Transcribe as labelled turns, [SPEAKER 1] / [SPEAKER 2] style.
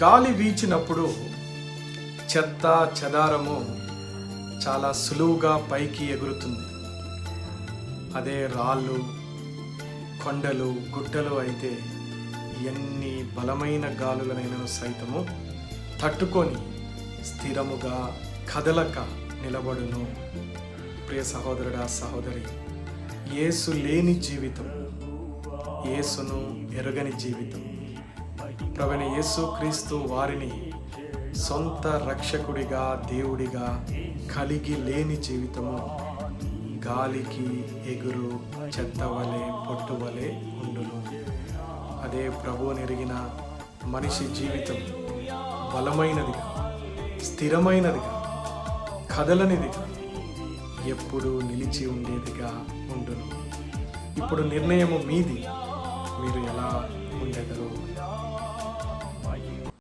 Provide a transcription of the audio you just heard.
[SPEAKER 1] గాలి వీచినప్పుడు చెత్త చెదారము చాలా సులువుగా పైకి ఎగురుతుంది. అదే రాళ్ళు, కొండలు, గుట్టలు అయితే ఎన్ని బలమైన గాలులనైనా సైతము తట్టుకొని స్థిరముగా కదలక నిలబడును. ప్రియ సహోదరుడా, సహోదరి, యేసు లేని జీవితం, యేసును ఎరుగని జీవితం, ప్రభువైన యేసు క్రీస్తు వారిని సొంత రక్షకుడిగా, దేవుడిగా కలిగి లేని జీవితము గాలికి ఎగురు చెత్త వలె, పొట్టు వలె ఉండును. అదే ప్రభువుని ఎరిగిన మనిషి జీవితం బలమైనదిగా, స్థిరమైనదిగా, కదలనిదిగా, ఎప్పుడు నిలిచి ఉండేదిగా ఉండును. ఇప్పుడు నిర్ణయము మీది. మీరు ఎలా ఉండగలరు?